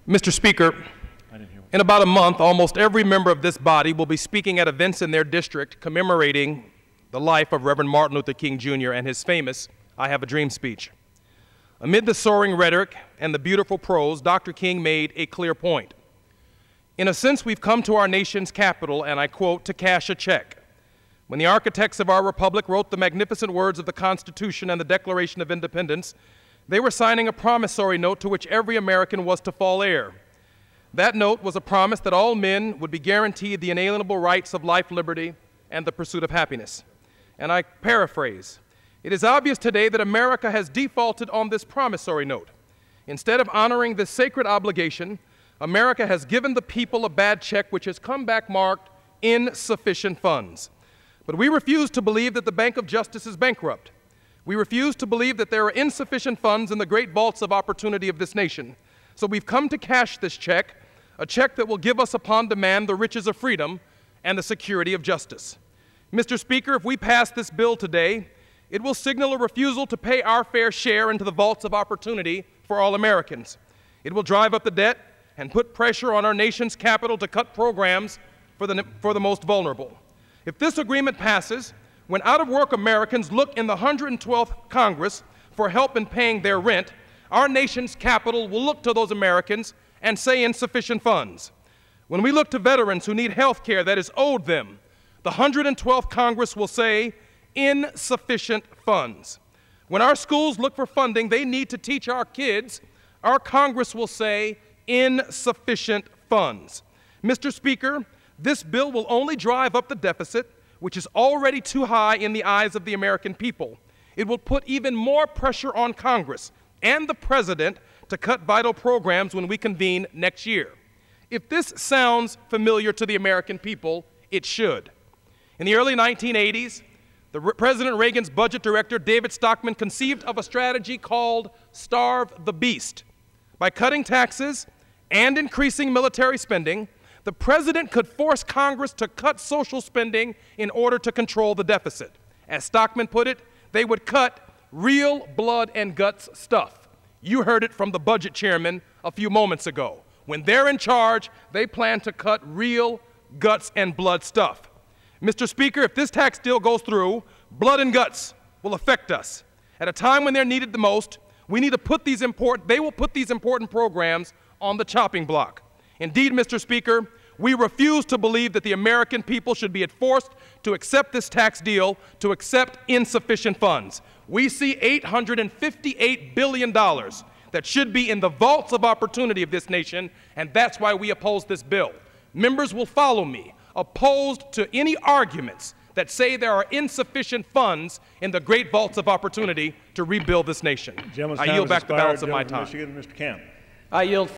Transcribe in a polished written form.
Mr. Speaker, in about a month, almost every member of this body will be speaking at events in their district commemorating the life of Reverend Martin Luther King Jr. and his famous "I Have a Dream" speech. Amid the soaring rhetoric and the beautiful prose, Dr. King made a clear point. In a sense, we've come to our nation's capital, and I quote, to cash a check. When the architects of our republic wrote the magnificent words of the Constitution and the Declaration of Independence, they were signing a promissory note to which every American was to fall heir. That note was a promise that all men would be guaranteed the inalienable rights of life, liberty, and the pursuit of happiness. And I paraphrase, it is obvious today that America has defaulted on this promissory note. Instead of honoring this sacred obligation, America has given the people a bad check which has come back marked insufficient funds. But we refuse to believe that the Bank of Justice is bankrupt. We refuse to believe that there are insufficient funds in the great vaults of opportunity of this nation. So we've come to cash this check, a check that will give us upon demand the riches of freedom and the security of justice. Mr. Speaker, if we pass this bill today, it will signal a refusal to pay our fair share into the vaults of opportunity for all Americans. It will drive up the debt and put pressure on our nation's capital to cut programs for the most vulnerable. If this agreement passes, when out-of-work Americans look in the 112th Congress for help in paying their rent, our nation's capital will look to those Americans and say insufficient funds. When we look to veterans who need health care that is owed them, the 112th Congress will say insufficient funds. When our schools look for funding they need to teach our kids, our Congress will say insufficient funds. Mr. Speaker, this bill will only drive up the deficit, which is already too high in the eyes of the American people. It will put even more pressure on Congress and the President to cut vital programs when we convene next year. If this sounds familiar to the American people, it should. In the early 1980s, President Reagan's budget director, David Stockman, conceived of a strategy called Starve the Beast. By cutting taxes and increasing military spending, the President could force Congress to cut social spending in order to control the deficit. As Stockman put it, they would cut real blood and guts stuff. You heard it from the budget chairman a few moments ago. When they're in charge, they plan to cut real guts and blood stuff. Mr. Speaker, if this tax deal goes through, blood and guts will affect us. At a time when they're needed the most, we need to put they will put these important programs on the chopping block. Indeed, Mr. Speaker, we refuse to believe that the American people should be forced to accept this tax deal, to accept insufficient funds. We see $858 billion that should be in the vaults of opportunity of this nation, and that's why we oppose this bill. Members will follow me, opposed to any arguments that say there are insufficient funds in the great vaults of opportunity to rebuild this nation. I yield back the balance of my time. Mr. Camp. I yield